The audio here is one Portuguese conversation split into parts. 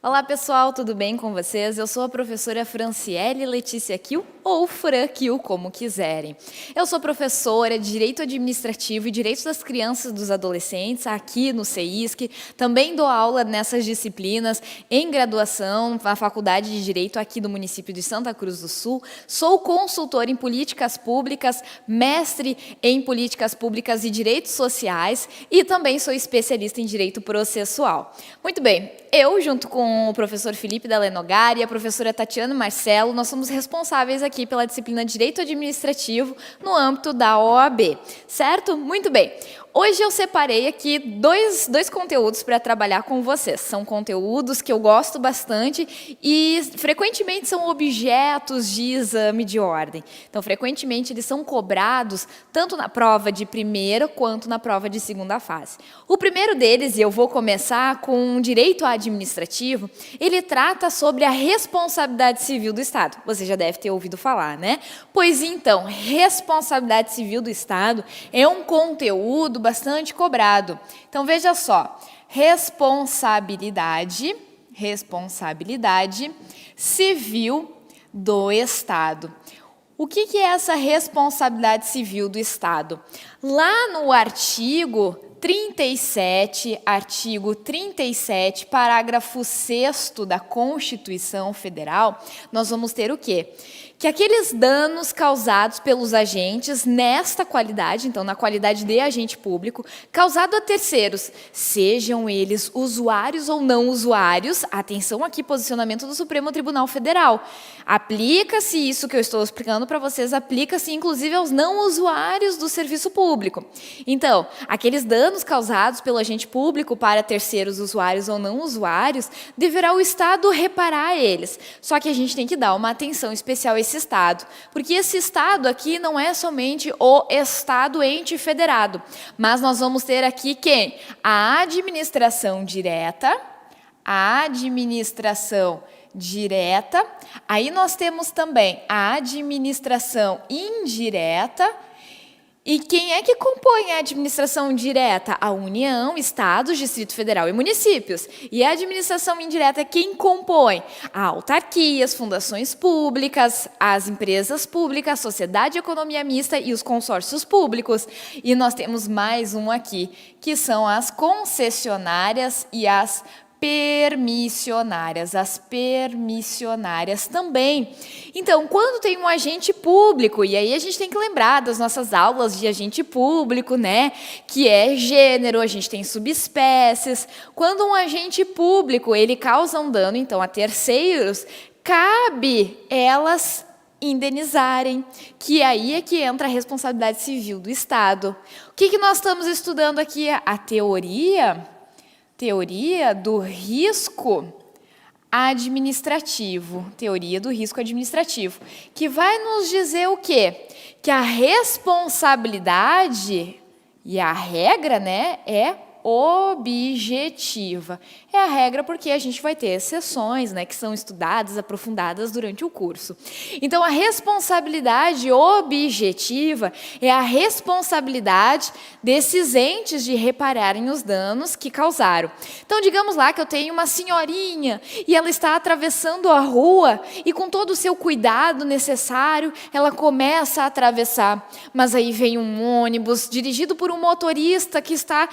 Olá pessoal, tudo bem com vocês? Eu sou a professora Franciele Letícia Kiel, ou Fran Kiel, como quiserem. Eu sou professora de Direito Administrativo e Direitos das Crianças e dos Adolescentes aqui no CEISC. Também dou aula nessas disciplinas em graduação na Faculdade de Direito aqui do município de Santa Cruz do Sul. Sou consultora em políticas públicas, mestre em políticas públicas e direitos sociais e também sou especialista em direito processual. Muito bem, eu, junto com o professor Felipe Dalenogari e a professora Tatiana Marcelo, nós somos responsáveis aqui pela disciplina de Direito Administrativo no âmbito da OAB, certo? Muito bem. Hoje eu separei aqui dois conteúdos para trabalhar com vocês. São conteúdos que eu gosto bastante e frequentemente são objetos de exame de ordem. Então, frequentemente eles são cobrados tanto na prova de primeira quanto na prova de segunda fase. O primeiro deles, e eu vou começar com direito administrativo, ele trata sobre a responsabilidade civil do Estado. Você já deve ter ouvido falar, né? Pois então, responsabilidade civil do Estado é um conteúdo bastante cobrado. Então, veja só, responsabilidade civil do Estado. O que é essa responsabilidade civil do Estado? Lá no artigo 37, parágrafo 6º da Constituição Federal, nós vamos ter o quê? Que aqueles danos causados pelos agentes nesta qualidade, então na qualidade de agente público, causado a terceiros, sejam eles usuários ou não usuários, atenção aqui, posicionamento do Supremo Tribunal Federal, aplica-se isso que eu estou explicando para vocês, aplica-se inclusive aos não usuários do serviço público. Então, aqueles danos causados pelo agente público para terceiros usuários ou não usuários, deverá o Estado reparar eles. Só que a gente tem que dar uma atenção especial a esse Estado, porque esse Estado aqui não é somente o Estado ente federado, mas nós vamos ter aqui quem? A administração direta, aí nós temos também a administração indireta. E quem é que compõe a administração direta? A União, Estados, Distrito Federal e municípios. E a administração indireta, quem compõe? A autarquias, fundações públicas, as empresas públicas, a sociedade de economia mista e os consórcios públicos. E nós temos mais um aqui, que são as concessionárias e as permissionárias também. Então, quando tem um agente público, e aí a gente tem que lembrar das nossas aulas de agente público, né, que é gênero, a gente tem subespécies. Quando um agente público, ele causa um dano, então, a terceiros, cabe elas indenizarem, que aí é que entra a responsabilidade civil do Estado. O que nós estamos estudando aqui? A teoria do risco administrativo, que vai nos dizer o quê? Que a responsabilidade e a regra, né, é objetiva. É a regra porque a gente vai ter exceções, né, que são estudadas, aprofundadas durante o curso. Então, a responsabilidade objetiva é a responsabilidade desses entes de repararem os danos que causaram. Então, digamos lá que eu tenho uma senhorinha e ela está atravessando a rua e com todo o seu cuidado necessário, ela começa a atravessar. Mas aí vem um ônibus dirigido por um motorista que está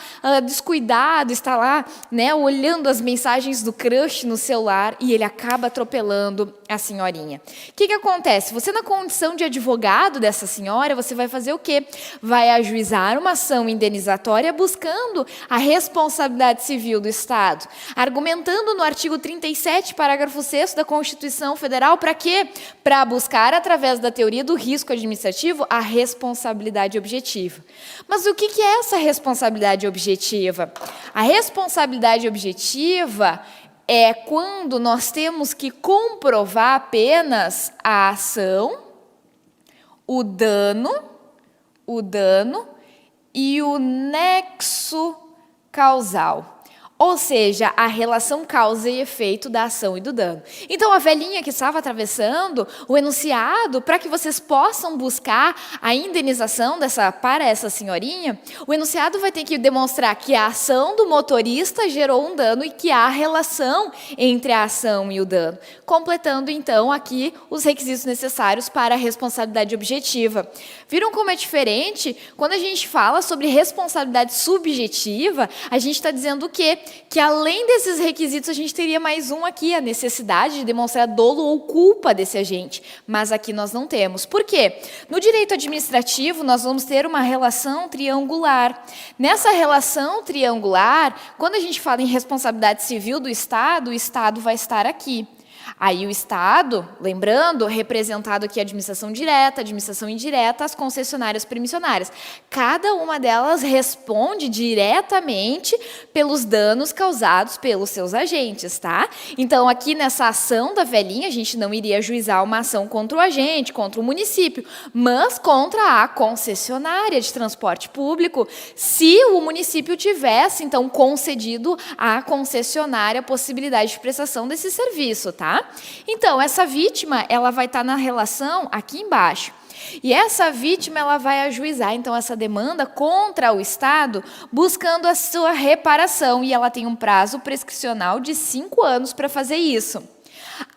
descuidado, está lá, né, olhando as mensagens do crush no celular e ele acaba atropelando a senhorinha. O que acontece? Você, na condição de advogado dessa senhora, você vai fazer o quê? Vai ajuizar uma ação indenizatória buscando a responsabilidade civil do Estado, argumentando no artigo 37, parágrafo 6º da Constituição Federal, para quê? Para buscar, através da teoria do risco administrativo, a responsabilidade objetiva. Mas o que é essa responsabilidade objetiva? A responsabilidade objetiva é quando nós temos que comprovar apenas a ação, o dano e o nexo causal. Ou seja, a relação causa e efeito da ação e do dano. Então, a velhinha que estava atravessando, o enunciado, para que vocês possam buscar a indenização para essa senhorinha, o enunciado vai ter que demonstrar que a ação do motorista gerou um dano e que há relação entre a ação e o dano, completando, então, aqui os requisitos necessários para a responsabilidade objetiva. Viram como é diferente? Quando a gente fala sobre responsabilidade subjetiva, a gente está dizendo o quê? Que além desses requisitos, a gente teria mais um aqui, a necessidade de demonstrar dolo ou culpa desse agente. Mas aqui nós não temos. Por quê? No direito administrativo, nós vamos ter uma relação triangular. Nessa relação triangular, quando a gente fala em responsabilidade civil do Estado, o Estado vai estar aqui. Aí o Estado, lembrando, representado aqui a administração direta, administração indireta, as concessionárias permissionárias. Cada uma delas responde diretamente pelos danos causados pelos seus agentes, tá? Então, aqui nessa ação da velhinha, a gente não iria ajuizar uma ação contra o agente, contra o município, mas contra a concessionária de transporte público, se o município tivesse, então, concedido à concessionária a possibilidade de prestação desse serviço, tá? Então, essa vítima, ela vai estar na relação aqui embaixo. E essa vítima, ela vai ajuizar, então, essa demanda contra o Estado, buscando a sua reparação. E ela tem um prazo prescricional de 5 anos para fazer isso.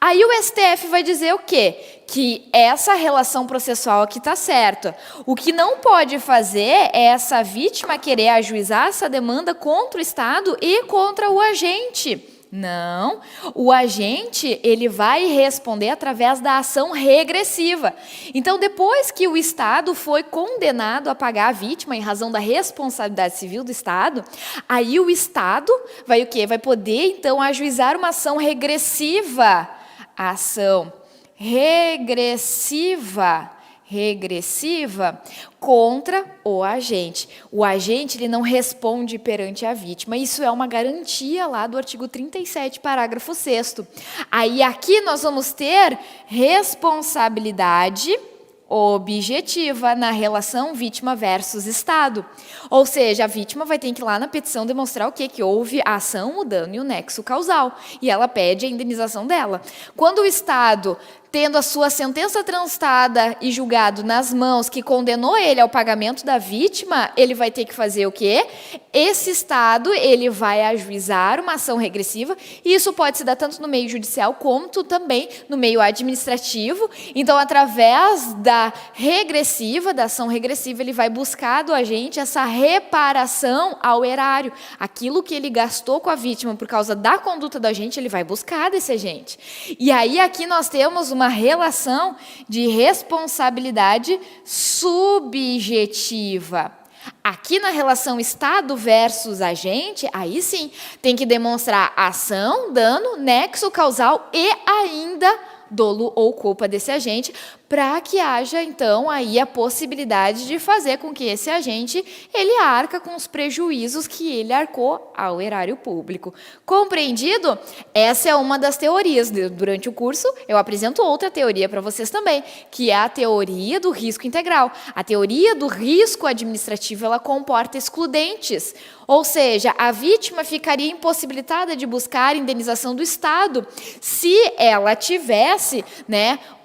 Aí o STF vai dizer o quê? Que essa relação processual aqui está certa. O que não pode fazer é essa vítima querer ajuizar essa demanda contra o Estado e contra o agente. Não, o agente, ele vai responder através da ação regressiva. Então, depois que o Estado foi condenado a pagar a vítima em razão da responsabilidade civil do Estado, aí o Estado vai o quê? Vai poder, então, ajuizar uma ação regressiva. Ação regressiva contra o agente. O agente, ele não responde perante a vítima. Isso é uma garantia lá do artigo 37, parágrafo 6º. Aí aqui nós vamos ter responsabilidade objetiva na relação vítima versus Estado. Ou seja, a vítima vai ter que ir lá na petição demonstrar o quê? Que houve a ação, o dano e o nexo causal. E ela pede a indenização dela. Quando o Estado, tendo a sua sentença transitada e julgado nas mãos, que condenou ele ao pagamento da vítima, ele vai ter que fazer o quê? Esse Estado, ele vai ajuizar uma ação regressiva, e isso pode se dar tanto no meio judicial, quanto também no meio administrativo. Então, através da ação regressiva, ele vai buscar do agente essa reparação ao erário. Aquilo que ele gastou com a vítima por causa da conduta do agente, ele vai buscar desse agente. E aí, aqui nós temos uma relação de responsabilidade subjetiva. Aqui na relação Estado versus agente, aí sim, tem que demonstrar ação, dano, nexo causal e ainda dolo ou culpa desse agente, para que haja, então, aí a possibilidade de fazer com que esse agente, ele arca com os prejuízos que ele arcou ao erário público. Compreendido? Essa é uma das teorias. Durante o curso, eu apresento outra teoria para vocês também, que é a teoria do risco integral. A teoria do risco administrativo, ela comporta excludentes. Ou seja, a vítima ficaria impossibilitada de buscar indenização do Estado se ela tivesse,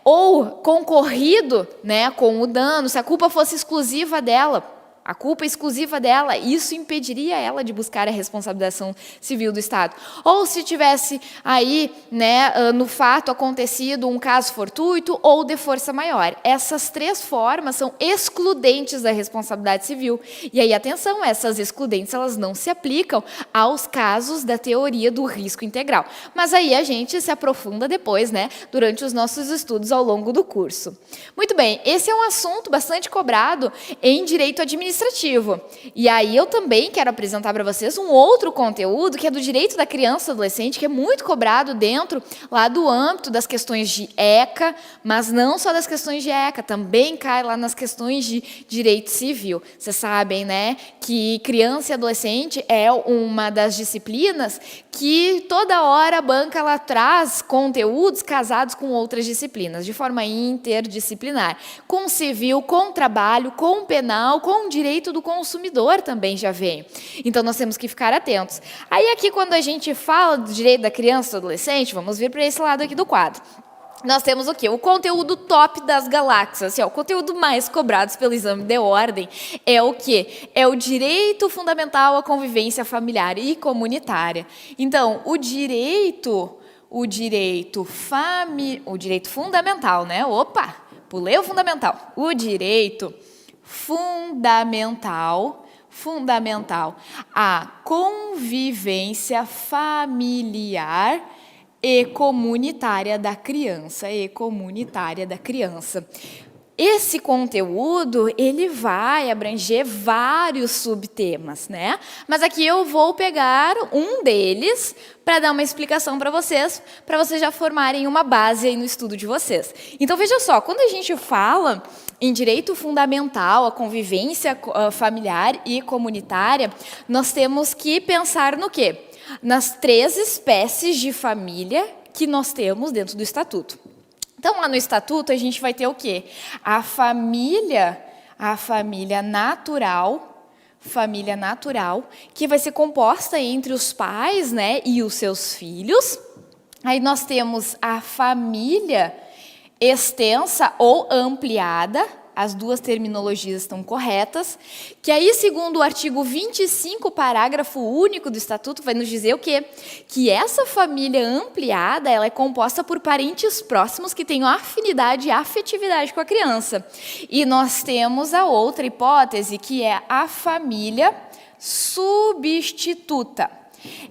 ou concorrido, com o dano, se a culpa fosse exclusiva dela. A culpa exclusiva dela, isso impediria ela de buscar a responsabilização civil do Estado. Ou se tivesse aí, no fato acontecido um caso fortuito ou de força maior. Essas 3 formas são excludentes da responsabilidade civil. E aí, atenção, essas excludentes, elas não se aplicam aos casos da teoria do risco integral. Mas aí a gente se aprofunda depois, durante os nossos estudos ao longo do curso. Muito bem, esse é um assunto bastante cobrado em direito administrativo. E aí eu também quero apresentar para vocês um outro conteúdo que é do direito da criança e adolescente, que é muito cobrado dentro lá do âmbito das questões de ECA, mas não só das questões de ECA, também cai lá nas questões de direito civil. Vocês sabem, que criança e adolescente é uma das disciplinas que toda hora a banca ela traz conteúdos casados com outras disciplinas, de forma interdisciplinar, com civil, com trabalho, com penal, com direito direito do consumidor também já vem. Então, nós temos que ficar atentos. Aí, aqui, quando a gente fala do direito da criança e do adolescente, vamos vir para esse lado aqui do quadro. Nós temos o quê? O conteúdo top das galáxias. Assim, ó, o conteúdo mais cobrado pelo exame de ordem é o quê? É o direito fundamental à convivência familiar e comunitária. Então, o direito fundamental, né? Opa, pulei o fundamental. O direito fundamental à convivência familiar e comunitária da criança, Esse conteúdo, ele vai abranger vários subtemas, né? Mas aqui eu vou pegar um deles para dar uma explicação para vocês já formarem uma base aí no estudo de vocês. Então, veja só, quando a gente fala em direito fundamental à convivência familiar e comunitária, nós temos que pensar no quê? Nas 3 espécies de família que nós temos dentro do Estatuto. Então, lá no Estatuto, a gente vai ter o quê? A família natural, que vai ser composta entre os pais, né, e os seus filhos. Aí nós temos a família extensa ou ampliada, as 2 terminologias estão corretas, que aí, segundo o artigo 25, parágrafo único do Estatuto, vai nos dizer o quê? Que essa família ampliada, ela é composta por parentes próximos que tenham afinidade e afetividade com a criança. E nós temos a outra hipótese, que é a família substituta.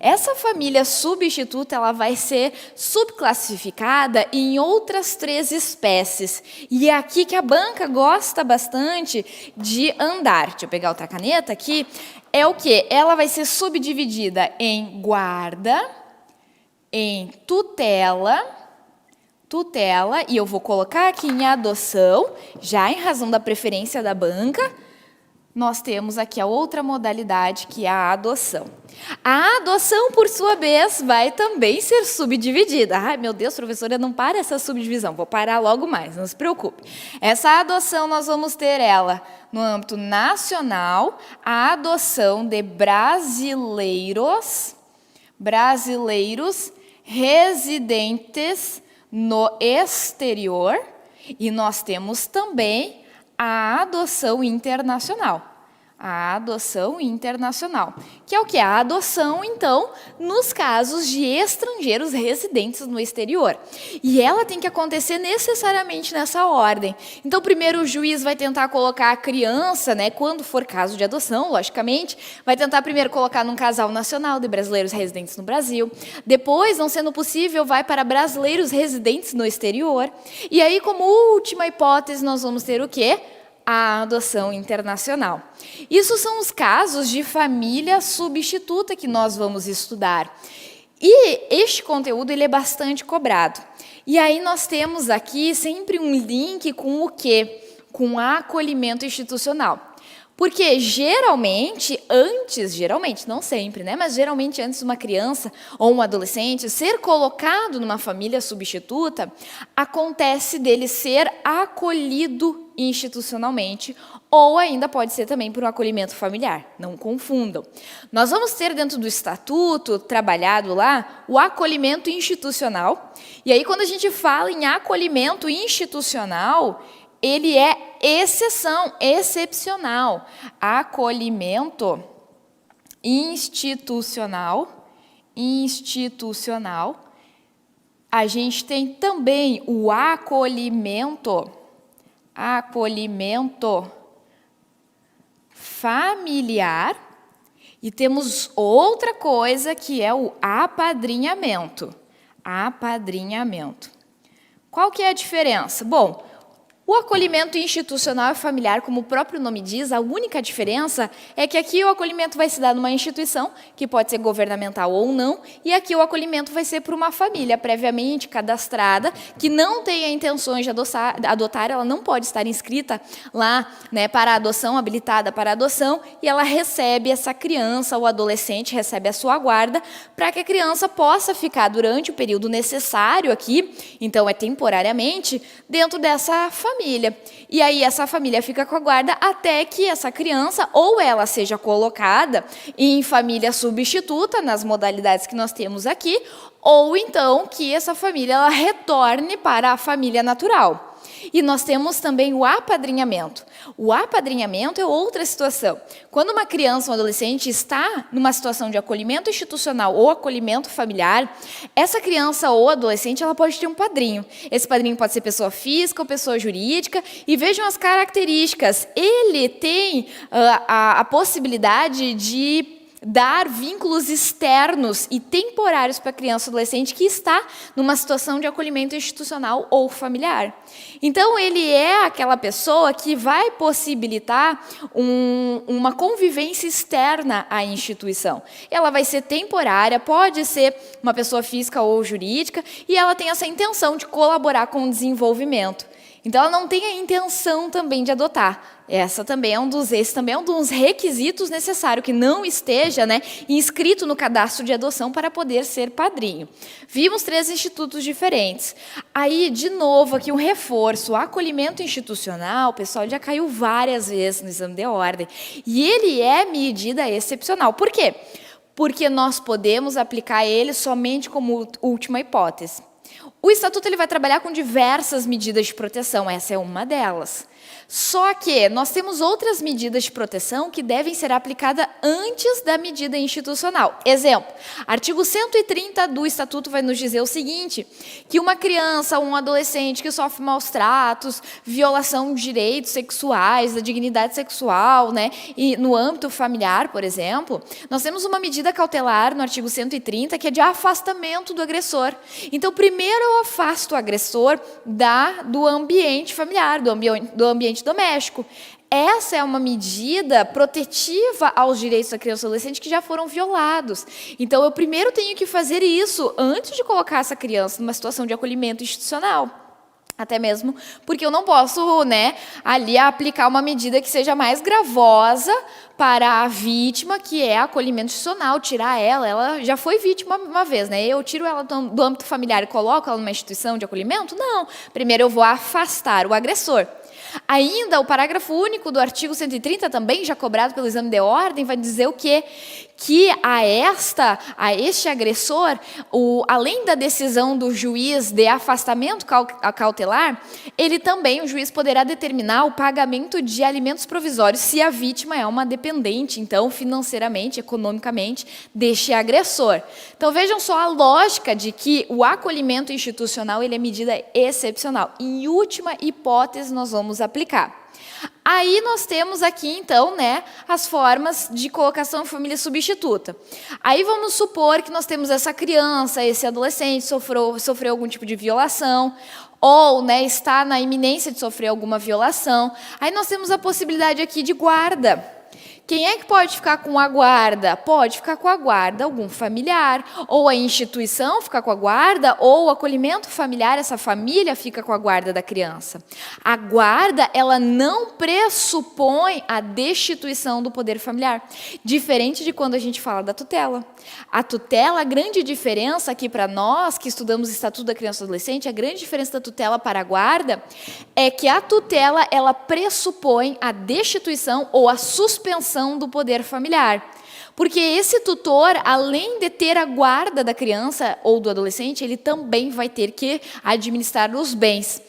Essa família substituta, ela vai ser subclassificada em outras 3 espécies. E é aqui que a banca gosta bastante de andar. Deixa eu pegar outra caneta aqui. É o quê? Ela vai ser subdividida em guarda, em tutela, e eu vou colocar aqui em adoção, já em razão da preferência da banca. Nós temos aqui a outra modalidade, que é a adoção. A adoção, por sua vez, vai também ser subdividida. Ai, meu Deus, professora, não para essa subdivisão. Vou parar logo mais, não se preocupe. Essa adoção, nós vamos ter ela no âmbito nacional, a adoção de brasileiros residentes no exterior. E nós temos também a adoção internacional. Que é o quê? A adoção, então, nos casos de estrangeiros residentes no exterior. E ela tem que acontecer necessariamente nessa ordem. Então, primeiro o juiz vai tentar colocar a criança, né, quando for caso de adoção, logicamente, vai tentar primeiro colocar num casal nacional de brasileiros residentes no Brasil. Depois, não sendo possível, vai para brasileiros residentes no exterior. E aí, como última hipótese, nós vamos ter o quê? A adoção internacional. Isso são os casos de família substituta que nós vamos estudar. E este conteúdo, ele é bastante cobrado. E aí nós temos aqui sempre um link com o quê? Com acolhimento institucional. Porque geralmente, não sempre, né? Mas geralmente antes de uma criança ou um adolescente ser colocado numa família substituta, acontece dele ser acolhido institucionalmente, ou ainda pode ser também por um acolhimento familiar, não confundam. Nós vamos ter dentro do Estatuto, trabalhado lá, o acolhimento institucional, e aí quando a gente fala em acolhimento institucional, ele é excepcional. Acolhimento institucional, a gente tem também o acolhimento familiar e temos outra coisa que é o apadrinhamento. Qual que é a diferença? Bom, o acolhimento institucional e familiar, como o próprio nome diz, a única diferença é que aqui o acolhimento vai se dar numa instituição, que pode ser governamental ou não, e aqui o acolhimento vai ser por uma família previamente cadastrada, que não tenha intenções de adotar, ela não pode estar inscrita lá, né, para adoção, habilitada para adoção, e ela recebe essa criança, o adolescente recebe a sua guarda, para que a criança possa ficar durante o período necessário aqui, então é temporariamente, dentro dessa família família. E aí essa família fica com a guarda até que essa criança ou ela seja colocada em família substituta, nas modalidades que nós temos aqui, ou então que essa família ela retorne para a família natural. E nós temos também o apadrinhamento. O apadrinhamento é outra situação. Quando uma criança ou um adolescente está numa situação de acolhimento institucional ou acolhimento familiar, essa criança ou adolescente ela pode ter um padrinho. Esse padrinho pode ser pessoa física ou pessoa jurídica. E vejam as características. Ele tem a possibilidade de dar vínculos externos e temporários para a criança ou adolescente que está numa situação de acolhimento institucional ou familiar. Então, ele é aquela pessoa que vai possibilitar uma convivência externa à instituição. Ela vai ser temporária, pode ser uma pessoa física ou jurídica, e ela tem essa intenção de colaborar com o desenvolvimento. Então, ela não tem a intenção também de adotar. Esse também é um dos requisitos necessários, que não esteja, né, inscrito no cadastro de adoção para poder ser padrinho. Vimos 3 institutos diferentes. Aí, de novo, aqui um reforço. O acolhimento institucional, o pessoal já caiu várias vezes no exame de ordem. E ele é medida excepcional. Por quê? Porque nós podemos aplicar ele somente como última hipótese. O Estatuto ele vai trabalhar com diversas medidas de proteção, essa é uma delas. Só que nós temos outras medidas de proteção que devem ser aplicadas antes da medida institucional. Exemplo, artigo 130 do Estatuto vai nos dizer o seguinte, que uma criança ou um adolescente que sofre maus tratos, violação de direitos sexuais, da dignidade sexual, né, e no âmbito familiar, por exemplo, nós temos uma medida cautelar no artigo 130 que é de afastamento do agressor. Então, primeiro eu afasto o agressor do ambiente familiar, do ambiente doméstico. Essa é uma medida protetiva aos direitos da criança e adolescente que já foram violados. Então, eu primeiro tenho que fazer isso antes de colocar essa criança numa situação de acolhimento institucional. Até mesmo porque eu não posso, né, ali aplicar uma medida que seja mais gravosa para a vítima, que é acolhimento institucional, tirar ela já foi vítima uma vez, né? Eu tiro ela do âmbito familiar e coloco ela numa instituição de acolhimento? Não. Primeiro eu vou afastar o agressor. Ainda o parágrafo único do artigo 130, também já cobrado pelo exame de ordem, vai dizer o quê? Que a este agressor, além da decisão do juiz de afastamento cautelar, o juiz poderá determinar o pagamento de alimentos provisórios se a vítima é uma dependente, então, financeiramente, economicamente, deste agressor. Então, vejam só a lógica de que o acolhimento institucional ele é medida excepcional. Em última hipótese, nós vamos aplicar. Aí nós temos aqui, então, né, as formas de colocação em família substituta. Aí vamos supor que nós temos essa criança, esse adolescente sofreu algum tipo de violação, ou, né, está na iminência de sofrer alguma violação. Aí nós temos a possibilidade aqui de guarda. Quem é que pode ficar com a guarda? Pode ficar com a guarda algum familiar, ou a instituição fica com a guarda, ou o acolhimento familiar, essa família fica com a guarda da criança. A guarda, ela não pressupõe a destituição do poder familiar, diferente de quando a gente fala da tutela. A tutela, a grande diferença aqui para nós, que estudamos o Estatuto da Criança e do Adolescente, a grande diferença da tutela para a guarda é que a tutela, ela pressupõe a destituição ou a suspensão do poder familiar. Porque esse tutor, além de ter a guarda da criança ou do adolescente, ele também vai ter que administrar os bens.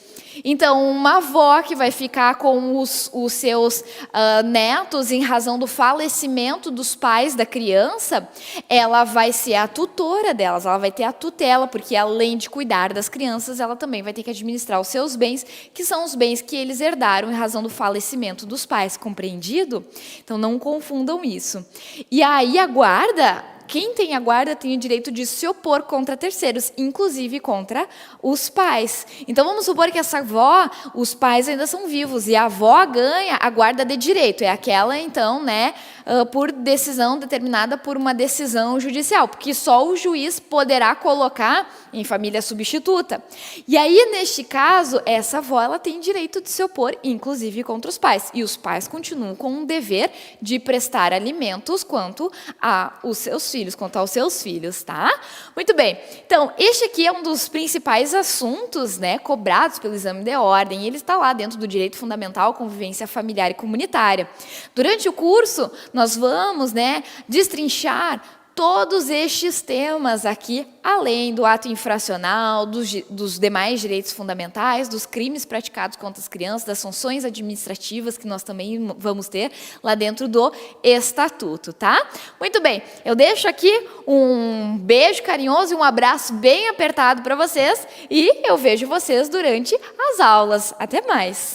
Então, uma avó que vai ficar com os seus netos em razão do falecimento dos pais da criança, ela vai ser a tutora delas, ela vai ter a tutela, porque além de cuidar das crianças, ela também vai ter que administrar os seus bens, que são os bens que eles herdaram em razão do falecimento dos pais, compreendido? Então, não confundam isso. E aí, a guarda... Quem tem a guarda tem o direito de se opor contra terceiros, inclusive contra os pais. Então, vamos supor que essa avó, os pais ainda são vivos, e a avó ganha a guarda de direito. É aquela, então, né, por decisão determinada por uma decisão judicial, porque só o juiz poderá colocar em família substituta. E aí, neste caso, essa avó ela tem direito de se opor, inclusive contra os pais. E os pais continuam com o dever de prestar alimentos quanto aos seus filhos, tá? Muito bem. Então, este aqui é um dos principais assuntos, né, cobrados pelo exame de ordem. E ele está lá dentro do direito fundamental, convivência familiar e comunitária. Durante o curso, nós vamos, né, destrinchar todos estes temas aqui, além do ato infracional, dos demais direitos fundamentais, dos crimes praticados contra as crianças, das sanções administrativas que nós também vamos ter lá dentro do estatuto, tá? Muito bem, eu deixo aqui um beijo carinhoso e um abraço bem apertado para vocês e eu vejo vocês durante as aulas. Até mais!